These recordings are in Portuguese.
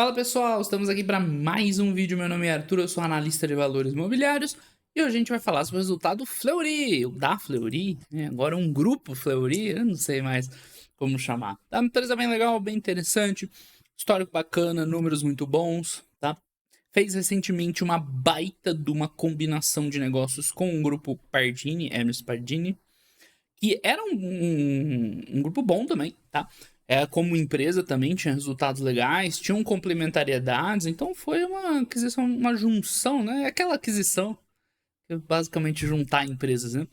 Fala pessoal, estamos aqui para mais um vídeo. Meu nome é Arthur, eu sou analista de valores imobiliários e hoje a gente vai falar sobre o resultado Fleury, o da Fleury, né? Agora um grupo Fleury, eu não sei mais como chamar. Tá uma empresa bem legal, bem interessante, histórico bacana, números muito bons, tá? Fez recentemente uma baita de uma combinação de negócios com o grupo Pardini, Hermes Pardini, que era um grupo bom também, tá? Como empresa também tinha resultados legais, tinham complementariedades, então foi uma aquisição, uma junção, né? Aquela aquisição, que é basicamente juntar empresas, né?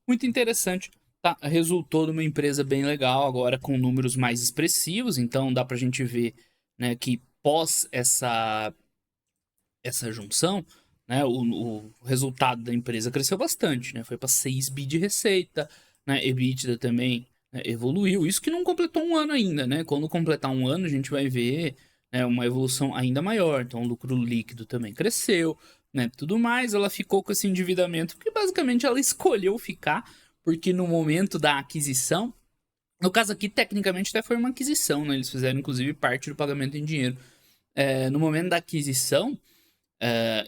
Muito interessante, tá? Resultou de uma empresa bem legal, agora com números mais expressivos, então dá pra gente ver, né, que pós essa junção, né, o resultado da empresa cresceu bastante, né? Foi para 6 bi de receita, né? EBITDA também, né, evoluiu. Isso que não completou um ano ainda, né? Quando completar um ano, a gente vai ver, né, uma evolução ainda maior. Então, o lucro líquido também cresceu, né? Tudo mais. Ela ficou com esse endividamento porque basicamente ela escolheu ficar, porque no momento da aquisição, no caso aqui, tecnicamente até foi uma aquisição, né? Eles fizeram inclusive parte do pagamento em dinheiro. No momento da aquisição,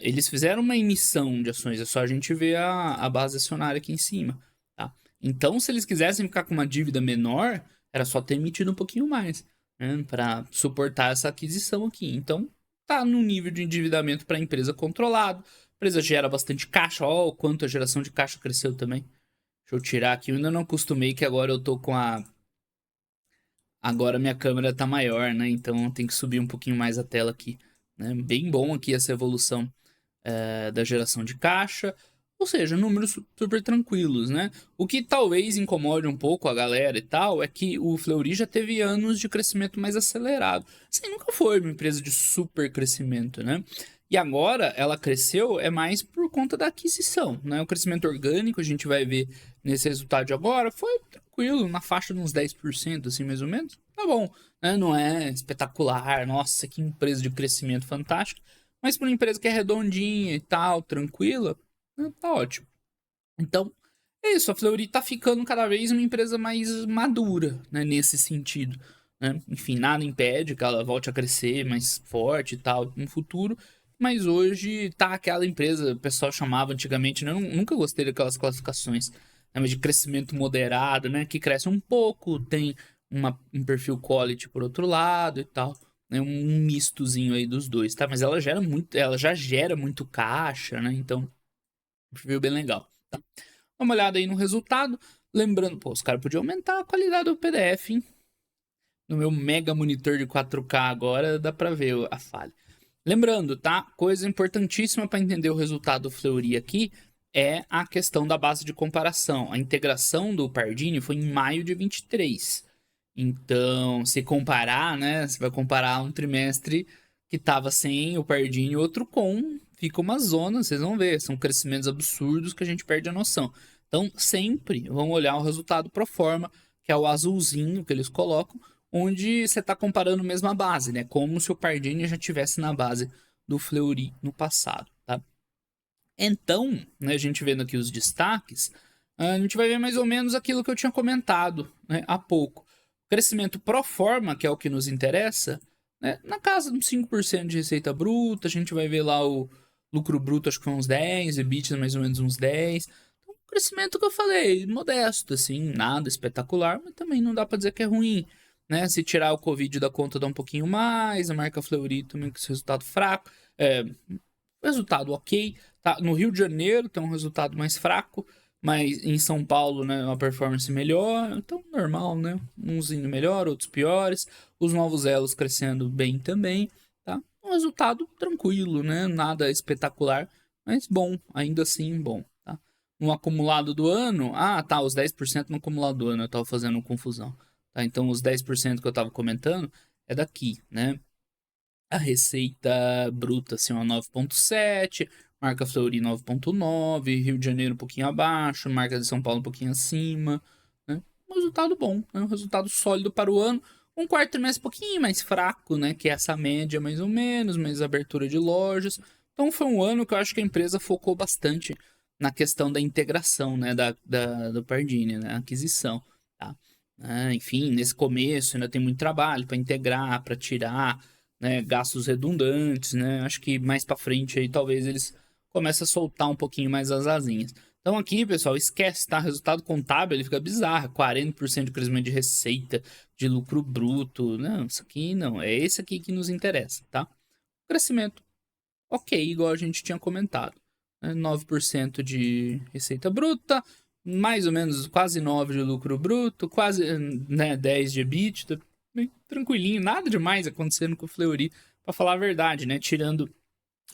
eles fizeram uma emissão de ações, é só a gente ver a base acionária aqui em cima, tá? Então, se eles quisessem ficar com uma dívida menor, era só ter emitido um pouquinho mais, né, para suportar essa aquisição aqui. Então, tá no nível de endividamento para a empresa controlado. A empresa gera bastante caixa, ó, o quanto a geração de caixa cresceu também. Deixa eu tirar aqui, eu ainda não acostumei que agora eu tô com a. Agora minha câmera tá maior, né? Então tem que subir um pouquinho mais a tela aqui. Né? Bem bom aqui essa evolução da geração de caixa, ou seja, números super tranquilos, né? O que talvez incomode um pouco a galera e tal é que o Fleury já teve anos de crescimento mais acelerado. Assim, nunca foi uma empresa de super crescimento, né? E agora ela cresceu é mais por conta da aquisição, né? O crescimento orgânico, a gente vai ver nesse resultado de agora, foi tranquilo, na faixa de uns 10%, assim, mais ou menos. Tá bom, né? Não é espetacular, nossa, que empresa de crescimento fantástico. Mas para uma empresa que é redondinha e tal, tranquila, né, tá ótimo. Então, é isso. A Fleury tá ficando cada vez uma empresa mais madura, né, nesse sentido. Né? Enfim, nada impede que ela volte a crescer mais forte e tal no futuro. Mas hoje tá aquela empresa, o pessoal chamava antigamente, né? Eu nunca gostei daquelas classificações, né, mas de crescimento moderado, né? Que cresce um pouco, tem um perfil quality por outro lado e tal, né? Um mistozinho aí dos dois, tá? Mas ela já gera muito caixa, né? Então, um perfil bem legal. Tá? Dá uma olhada aí no resultado. Lembrando, pô, os caras podiam aumentar a qualidade do PDF, hein? No meu mega monitor de 4K agora dá pra ver a falha. Lembrando, tá? Coisa importantíssima para entender o resultado do Fleury aqui é a questão da base de comparação. A integração do Pardini foi em maio de 23. Então, se comparar, né? Você vai comparar um trimestre que tava sem o Pardini e outro com, fica uma zona, vocês vão ver. São crescimentos absurdos que a gente perde a noção. Então, sempre vamos olhar o resultado pro forma, que é o azulzinho que eles colocam, onde você está comparando a mesma base, né? Como se o Pardini já tivesse na base do Fleury no passado, tá? Então, né, a gente vendo aqui os destaques, a gente vai ver mais ou menos aquilo que eu tinha comentado, né, há pouco. Crescimento pro forma, que é o que nos interessa, né, na casa de uns 5% de receita bruta, a gente vai ver lá o lucro bruto, acho que foi uns 10, EBITDA mais ou menos uns 10. Então, crescimento que eu falei, modesto, assim, nada espetacular, mas também não dá para dizer que é ruim. Né? Se tirar o Covid da conta dá um pouquinho mais, a marca Fleury também com esse resultado fraco, resultado ok, tá? No Rio de Janeiro tem um resultado mais fraco, mas em São Paulo, né, uma performance melhor, então normal, né? Uns indo melhor, outros piores, os novos elos crescendo bem também, tá? Um resultado tranquilo, né? Nada espetacular, mas bom, ainda assim bom, tá? No acumulado do ano, tá, os 10% no acumulado do ano, eu tava fazendo confusão, tá? Então os 10% que eu tava comentando é daqui, né? A receita bruta, assim, uma 9,7, marca Fleury 9,9, Rio de Janeiro um pouquinho abaixo, marca de São Paulo um pouquinho acima, né? Um resultado bom, né? Um resultado sólido para o ano. Um quarto trimestre um pouquinho mais fraco, né? Que é essa média mais ou menos, mais abertura de lojas. Então foi um ano que eu acho que a empresa focou bastante na questão da integração, né? Do Pardini, né? Aquisição, tá? Enfim, nesse começo ainda tem muito trabalho para integrar, para tirar, né, gastos redundantes, né? Acho que mais para frente aí talvez eles comecem a soltar um pouquinho mais as asinhas. Então aqui, pessoal, esquece, tá? Resultado contábil, ele fica bizarro. 40% de crescimento de receita, de lucro bruto. Não, isso aqui não. É esse aqui que nos interessa, tá? Crescimento, ok, igual a gente tinha comentado. Né? 9% de receita bruta, mais ou menos quase 9 de lucro bruto, quase, né, 10 de EBITDA. Bem tranquilinho, nada demais acontecendo com o Fleury, para falar a verdade, né? Tirando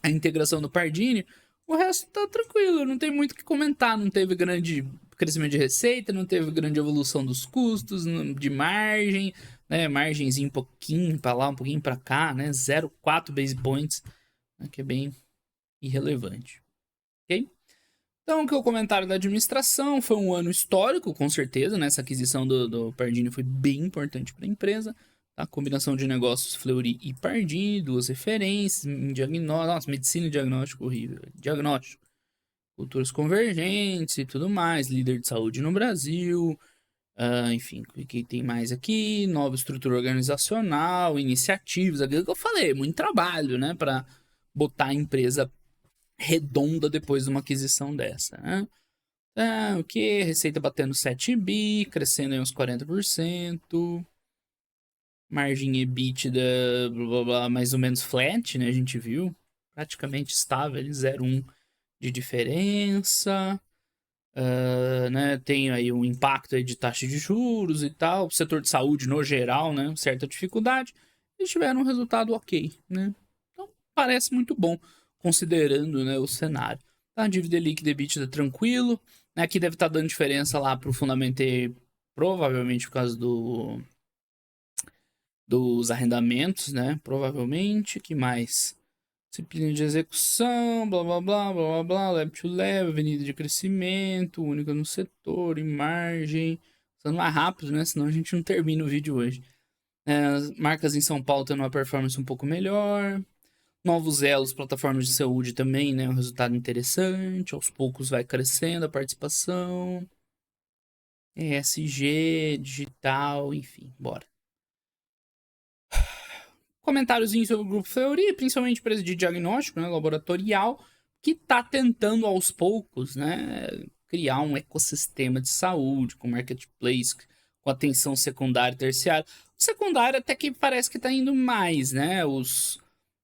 a integração do Pardini, o resto tá tranquilo, não tem muito o que comentar, não teve grande crescimento de receita, não teve grande evolução dos custos, de margem, né, margenzinho um pouquinho para lá, um pouquinho para cá, né, 0,4 base points, né, que é bem irrelevante, ok? Então, que o comentário da administração foi um ano histórico, com certeza, né? Essa aquisição do Pardini foi bem importante para a empresa. A combinação de negócios Fleury e Pardini, duas referências em diagnóstico, nossa, medicina e diagnóstico horrível. Diagnóstico, culturas convergentes e tudo mais, líder de saúde no Brasil. Enfim, o que tem mais aqui? Nova estrutura organizacional, iniciativas, aquilo que eu falei, muito trabalho, né? Para botar a empresa redonda depois de uma aquisição dessa, né? O que? Receita batendo 7 bi, crescendo aí uns 40%. Margem EBITDA, blá, blá, blá, mais ou menos flat, né? A gente viu. Praticamente estável, 0,1 de diferença. Né? Tem aí um impacto aí de taxa de juros e tal. O setor de saúde, no geral, né? Certa dificuldade. Eles tiveram um resultado ok, né? Então, parece muito bom, considerando, né, o cenário. Tá, dívida líquida e EBITDA tranquilo. Né? Aqui deve estar dando diferença lá para o Fundamental, provavelmente por causa dos arrendamentos, né? Provavelmente. Que mais? Disciplina de execução, blá blá blá blá blá blá, lab to lab, avenida de crescimento, única no setor, em margem. Sendo mais rápido, né? Senão a gente não termina o vídeo hoje. Marcas em São Paulo tendo uma performance um pouco melhor. Novos elos, plataformas de saúde também, né? Um resultado interessante. Aos poucos vai crescendo a participação. ESG, digital, enfim, bora. Comentáriozinho sobre o Grupo Fleury, principalmente empresa de diagnóstico, né, laboratorial, que está tentando aos poucos, né, criar um ecossistema de saúde, com marketplace, com atenção secundária e terciária. O secundário até que parece que está indo mais, né,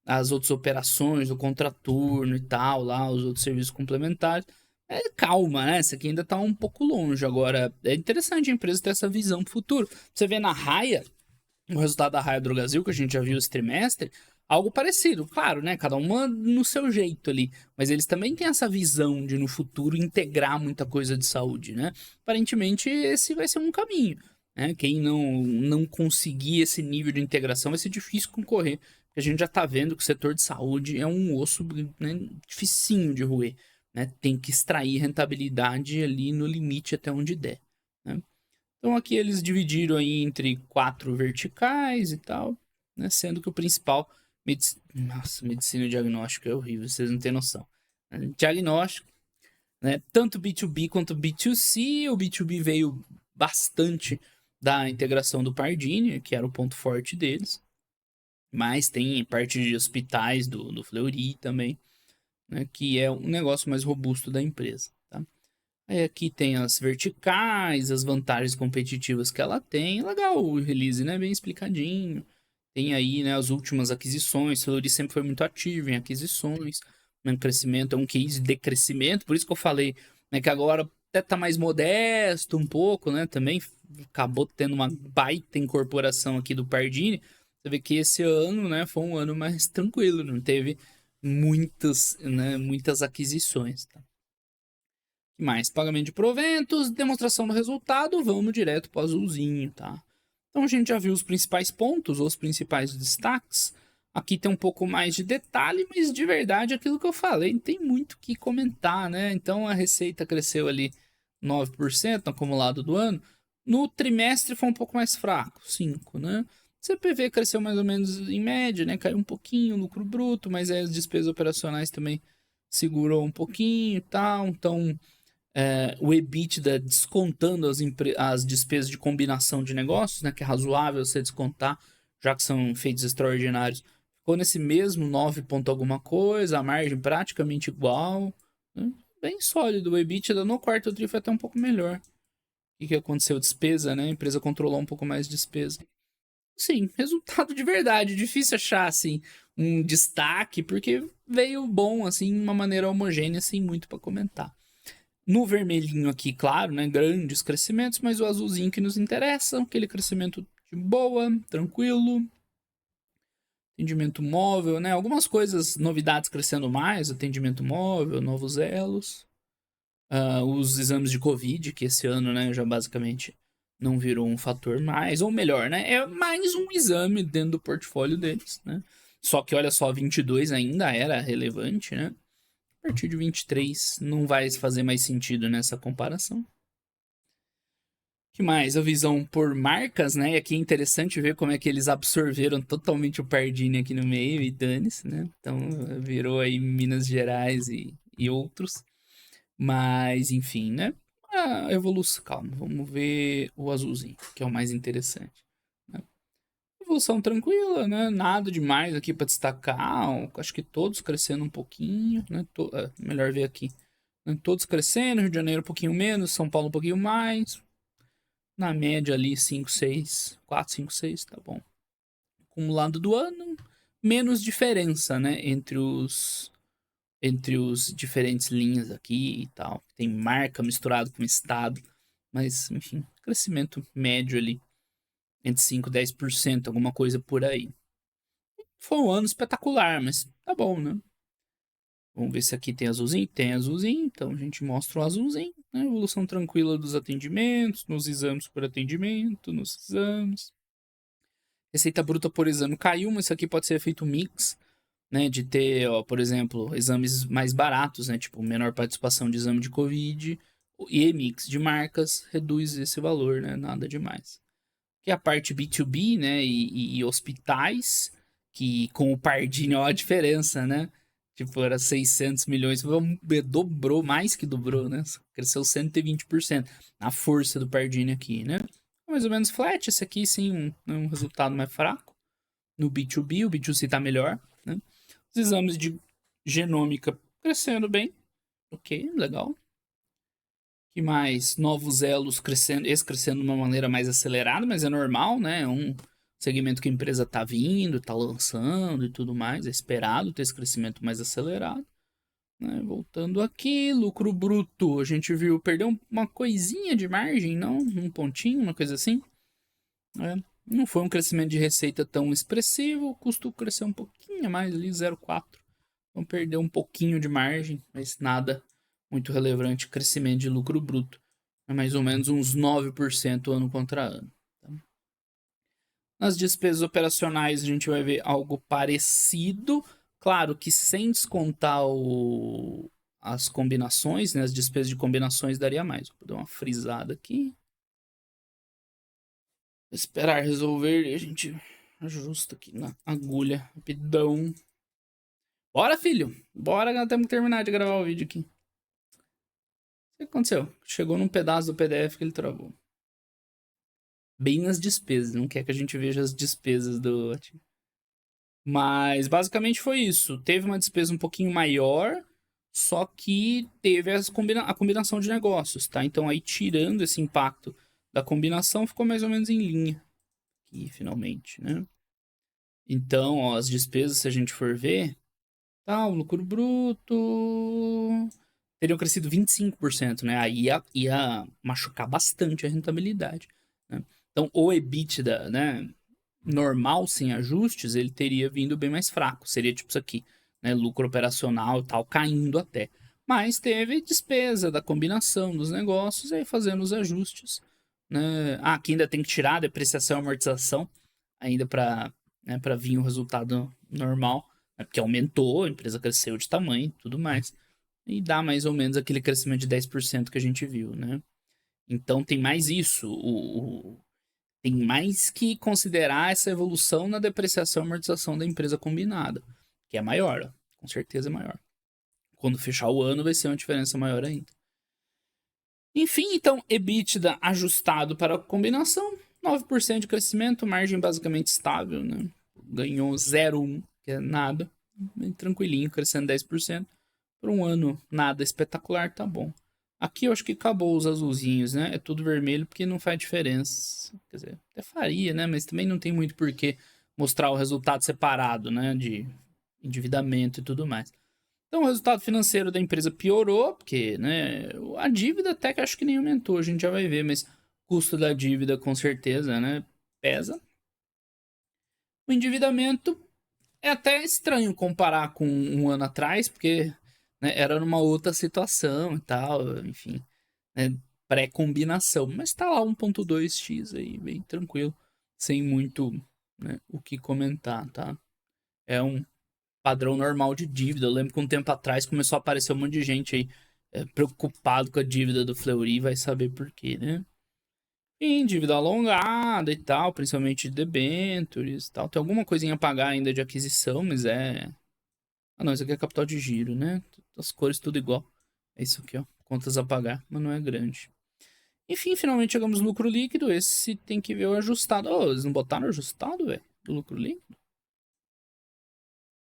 as outras operações, o contraturno e tal, lá, os outros serviços complementares. Calma, né? Isso aqui ainda está um pouco longe. Agora, é interessante a empresa ter essa visão pro futuro. Você vê na Raia, o resultado da Raia Drogasil, que a gente já viu esse trimestre, algo parecido. Claro, né? Cada uma no seu jeito ali. Mas eles também têm essa visão de, no futuro, integrar muita coisa de saúde, né? Aparentemente, esse vai ser um caminho. Né? Quem não conseguir esse nível de integração vai ser difícil concorrer. Porque a gente já tá vendo que o setor de saúde é um osso, né, dificinho de roer. Né? Tem que extrair rentabilidade ali no limite até onde der. Né? Então aqui eles dividiram aí entre 4 verticais e tal, né? Sendo que o principal, nossa, medicina e diagnóstico é horrível, vocês não têm noção. Diagnóstico, né? Tanto B2B quanto B2C, o B2B veio bastante da integração do Pardini, que era o ponto forte deles, mas tem parte de hospitais do Fleury também, né? Que é um negócio mais robusto da empresa, tá? Aí aqui tem as verticais, as vantagens competitivas que ela tem. Legal o release, né? Bem explicadinho. Tem aí, né, as últimas aquisições. O Fleury sempre foi muito ativo em aquisições. Né? Crescimento é um case de crescimento. Por isso que eu falei, né, que agora até tá mais modesto um pouco, né? Também acabou tendo uma baita incorporação aqui do Pardini. Você vê que esse ano, né, foi um ano mais tranquilo. Não teve muitas aquisições, tá? Mais pagamento de proventos, demonstração do resultado, vamos direto para o azulzinho, tá? Então a gente já viu os principais pontos, os principais destaques. Aqui tem um pouco mais de detalhe, mas de verdade aquilo que eu falei, não tem muito o que comentar, né? Então a receita cresceu ali 9% no acumulado do ano. No trimestre foi um pouco mais fraco, 5%, né? CPV cresceu mais ou menos em média, né? Caiu um pouquinho o lucro bruto, mas aí as despesas operacionais também segurou um pouquinho e tal. Então, o EBITDA descontando as despesas de combinação de negócios, né, que é razoável você descontar, já que são feitos extraordinários, ficou nesse mesmo 9 ponto alguma coisa, a margem praticamente igual, né? Bem sólido. O EBITDA no quarto tri foi até um pouco melhor. O que aconteceu? Despesa, né? A empresa controlou um pouco mais de despesa. Sim, resultado de verdade. Difícil achar, assim, um destaque, porque veio bom, assim, de uma maneira homogênea, sem muito para comentar. No vermelhinho aqui, claro, né? Grandes crescimentos, mas o azulzinho que nos interessa, aquele crescimento de boa, tranquilo. Atendimento móvel, né? Algumas coisas, novidades crescendo mais, atendimento móvel, novos elos. Os exames de Covid, que esse ano, né, já basicamente não virou um fator mais, ou melhor, né, é mais um exame dentro do portfólio deles, né. Só que olha só, 22 ainda era relevante, né. A partir de 23 não vai fazer mais sentido nessa comparação. Que mais? A visão por marcas, né? E aqui é interessante ver como é que eles absorveram totalmente o Pardini aqui no meio e dane-se, né? Então virou aí Minas Gerais e outros. Mas, enfim, né? A evolução, calma, vamos ver o azulzinho, que é o mais interessante. Né? Evolução tranquila, né? Nada demais aqui para destacar. Acho que todos crescendo um pouquinho, né? Melhor ver aqui. Né? Todos crescendo, Rio de Janeiro um pouquinho menos, São Paulo um pouquinho mais. Na média ali, 5, 6, 4, 5, 6, tá bom. Acumulado do ano, menos diferença, né? Entre os diferentes linhas aqui e tal. Tem marca misturado com estado. Mas, enfim, crescimento médio ali. Entre 5 e 10%, alguma coisa por aí. Foi um ano espetacular, mas tá bom, né? Vamos ver se aqui tem azulzinho. Tem azulzinho, então a gente mostra o azulzinho. Né? Evolução tranquila dos atendimentos, nos exames por atendimento, nos exames. Receita bruta por exame caiu, mas isso aqui pode ser efeito mix, né? De ter, ó, por exemplo, exames mais baratos, né? Tipo, menor participação de exame de Covid e mix de marcas reduz esse valor, né? Nada demais. Que é a parte B2B, né? E hospitais, que com o Pardini, ó, a diferença, né? Tipo, era 600 milhões, dobrou, mais que dobrou, né? Cresceu 120% na força do Pardini aqui, né? Mais ou menos flat, esse aqui sim, um resultado mais fraco. No B2B, o B2C tá melhor, né? Os exames de genômica crescendo bem, ok, legal. Que mais? Novos elos crescendo, esse crescendo de uma maneira mais acelerada, mas é normal, né? É um segmento que a empresa tá vindo, tá lançando e tudo mais, é esperado ter esse crescimento mais acelerado. Né? Voltando aqui, lucro bruto, a gente viu, perdeu uma coisinha de margem, não? Um pontinho, uma coisa assim. Né? Não foi um crescimento de receita tão expressivo, o custo cresceu um pouquinho mais ali, 0,4. Então perdeu um pouquinho de margem, mas nada muito relevante. Crescimento de lucro bruto é mais ou menos uns 9% ano contra ano. Tá? Nas despesas operacionais a gente vai ver algo parecido. Claro que sem descontar as combinações, né? As despesas de combinações daria mais. Vou dar uma frisada aqui. Esperar resolver e a gente ajusta aqui na agulha rapidão. Bora, filho! Bora, nós temos que terminar de gravar o vídeo aqui. O que aconteceu? Chegou num pedaço do PDF que ele travou. Bem nas despesas, não quer que a gente veja as despesas do. Mas basicamente foi isso. Teve uma despesa um pouquinho maior, só que teve a combinação de negócios, tá? Então aí tirando esse impacto da combinação, ficou mais ou menos em linha. Aqui, finalmente, né? Então, ó, as despesas, se a gente for ver, tá, o lucro bruto teriam crescido 25%, né? Aí ia machucar bastante a rentabilidade, né? Então, o EBITDA, né, normal, sem ajustes, ele teria vindo bem mais fraco. Seria tipo isso aqui, né? Lucro operacional e tal, caindo até. Mas teve despesa da combinação dos negócios, aí fazendo os ajustes, né? Aqui ainda tem que tirar a depreciação e amortização, ainda para, né, para vir o resultado normal, né? Porque aumentou, a empresa cresceu de tamanho e tudo mais. E dá mais ou menos aquele crescimento de 10% que a gente viu, né? Então tem mais isso. Tem mais que considerar essa evolução na depreciação e amortização da empresa combinada, que é maior, ó. Com certeza é maior. Quando fechar o ano vai ser uma diferença maior ainda. Enfim, então, EBITDA ajustado para a combinação, 9% de crescimento, margem basicamente estável, né? Ganhou 0,1, que é nada, bem tranquilinho, crescendo 10%. Por um ano, nada espetacular, tá bom. Aqui eu acho que acabou os azulzinhos, né? É tudo vermelho porque não faz diferença. Quer dizer, até faria, né? Mas também não tem muito porquê mostrar o resultado separado, né? De endividamento e tudo mais. Então, o resultado financeiro da empresa piorou, porque, né? A dívida até que acho que nem aumentou, a gente já vai ver, mas o custo da dívida com certeza, né? Pesa. O endividamento é até estranho comparar com um ano atrás, porque né, era numa outra situação e tal, enfim, né, pré-combinação. Mas tá lá 1.2x aí, bem tranquilo, sem muito né, o que comentar, tá? É um padrão normal de dívida. Eu lembro que um tempo atrás começou a aparecer um monte de gente aí preocupado com a dívida do Fleury, vai saber por quê, né? Em dívida alongada e tal, principalmente de debentures e tal. Tem alguma coisinha a pagar ainda de aquisição, mas é. Ah, não, isso aqui é capital de giro, né? As cores tudo igual. É isso aqui, ó. Contas a pagar, mas não é grande. Enfim, finalmente chegamos no lucro líquido. Esse tem que ver o ajustado. Oh, eles não botaram o ajustado, velho? Do lucro líquido?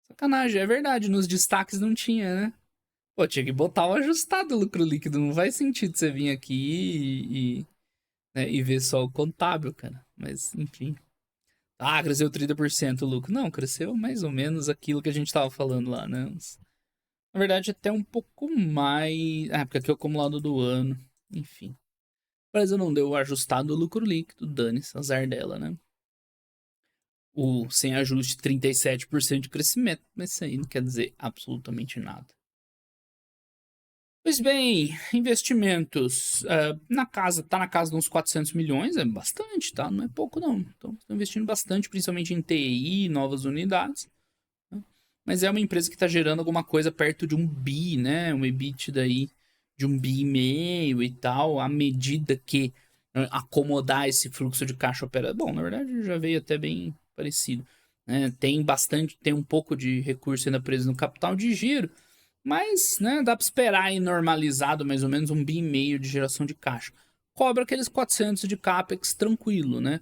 Sacanagem, é verdade. Nos destaques não tinha, né? Pô, tinha que botar o ajustado do lucro líquido. Não faz sentido você vir aqui né, e ver só o contábil, cara. Mas, enfim. Ah, cresceu 30% o lucro. Não, cresceu mais ou menos aquilo que a gente tava falando lá, né? Na verdade, até um pouco mais. Ah, porque aqui é o acumulado do ano. Enfim. A empresa não deu o ajustado do lucro líquido. Dane-se, azar dela, né? O sem ajuste, 37% de crescimento. Mas isso aí não quer dizer absolutamente nada. Pois bem, investimentos. Na casa, tá na casa de uns 400 milhões, é bastante, tá? Não é pouco, não. Então, estão investindo bastante, principalmente em TI, novas unidades. Né? Mas é uma empresa que está gerando alguma coisa perto de um bi, né? Um EBITDA aí de 1,5 bi e tal, à medida que acomodar esse fluxo de caixa opera. Bom, na verdade já veio até bem parecido. Né? Tem bastante, tem um pouco de recurso ainda preso no capital de giro, mas né, dá para esperar aí normalizado mais ou menos 1,5 bi de geração de caixa. Cobra aqueles 400 de capex tranquilo, né?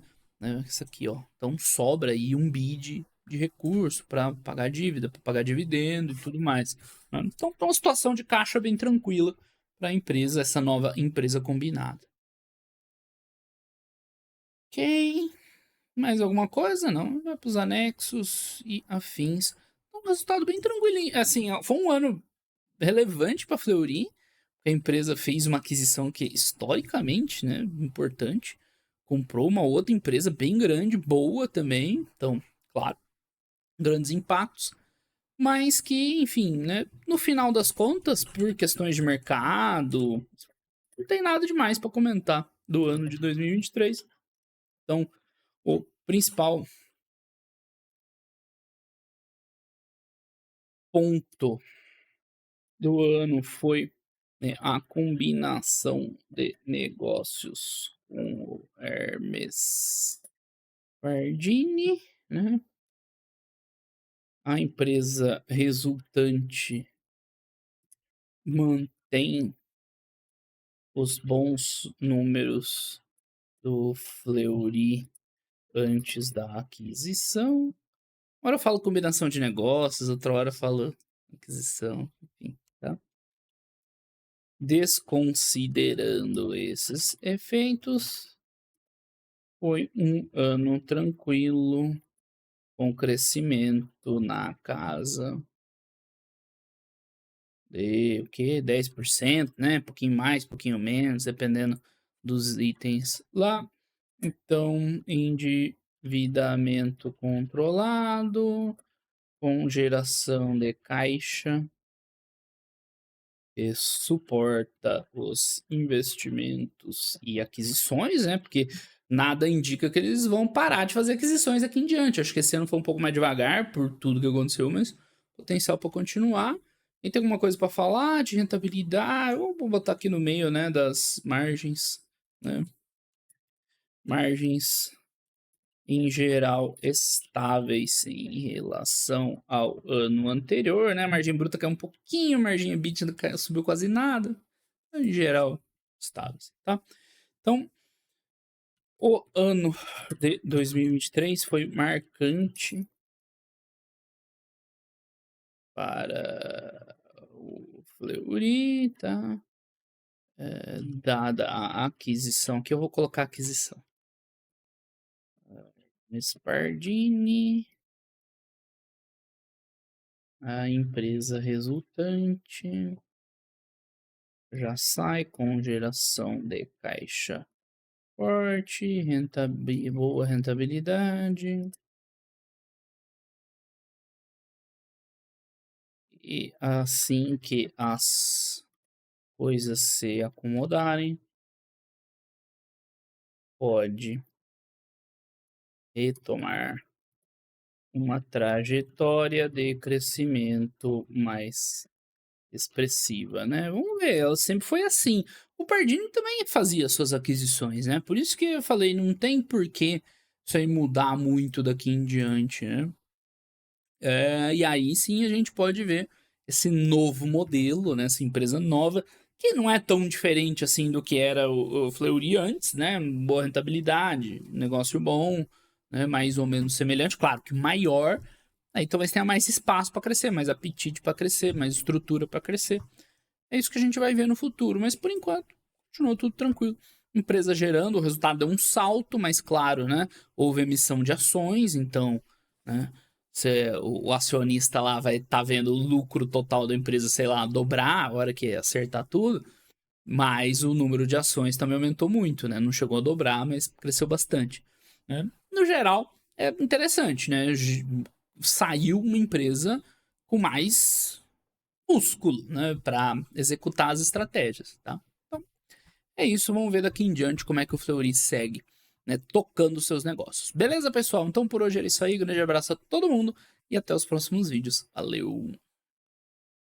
Isso aqui, ó. Então sobra aí 1 bi de recurso para pagar dívida, para pagar dividendo e tudo mais. Né? Então, tá uma situação de caixa bem tranquila para a empresa, essa nova empresa combinada. Ok. Mais alguma coisa? Não. Vai para os anexos e afins. Um resultado bem tranquilo. Assim, foi um ano relevante para a Fleury. A empresa fez uma aquisição que historicamente, né, importante. Comprou uma outra empresa bem grande, boa também. Então, claro, grandes impactos. Mas que, enfim, né, no final das contas, por questões de mercado, não tem nada demais para comentar do ano de 2023. Então, o principal ponto do ano foi né, a combinação de negócios com o Hermes Pardini, né? A empresa resultante mantém os bons números do Fleury antes da aquisição. Uma hora eu falo combinação de negócios, outra hora eu falo aquisição, enfim, tá? Desconsiderando esses efeitos, foi um ano tranquilo, com crescimento na casa de o quê? 10%, né? Pouquinho mais, pouquinho menos, dependendo dos itens lá. Então, endividamento controlado, com geração de caixa que suporta os investimentos e aquisições, né? Porque nada indica que eles vão parar de fazer aquisições aqui em diante. Acho que esse ano foi um pouco mais devagar por tudo que aconteceu, mas potencial para continuar. E tem alguma coisa para falar de rentabilidade? Vou botar aqui no meio, né, das margens, né? Margens em geral estáveis em relação ao ano anterior, né? A margem bruta caiu um pouquinho, a margem EBITDA subiu quase nada. Em geral, estáveis, tá? Então, o ano de 2023 foi marcante para o Fleury, tá? Dada a aquisição, aqui eu vou colocar aquisição. Spardini, a empresa resultante já sai com geração de caixa forte, boa rentabilidade. E assim que as coisas se acomodarem, pode retomar uma trajetória de crescimento mais expressiva, né? Vamos ver, ela sempre foi assim. O Pardini também fazia suas aquisições, né? Por isso que eu falei, não tem porquê isso aí mudar muito daqui em diante, né? E aí sim a gente pode ver esse novo modelo, né? Essa empresa nova, que não é tão diferente assim do que era o Fleury antes, né? Boa rentabilidade, negócio bom, né? Mais ou menos semelhante, claro que maior, aí talvez tenha mais espaço para crescer, mais apetite para crescer, mais estrutura para crescer. É isso que a gente vai ver no futuro, mas por enquanto, continua tudo tranquilo. Empresa gerando, o resultado é um salto, mas claro, né? Houve emissão de ações, então, né? O acionista lá vai estar vendo o lucro total da empresa, sei lá, dobrar a hora que acertar tudo, mas o número de ações também aumentou muito, né? Não chegou a dobrar, mas cresceu bastante, né? No geral, é interessante, né? Saiu uma empresa com mais músculo, né, para executar as estratégias, tá? Então, é isso, vamos ver daqui em diante como é que o Fleury segue, né, tocando os seus negócios. Beleza, pessoal? Então por hoje é isso aí, grande abraço a todo mundo e até os próximos vídeos. Valeu!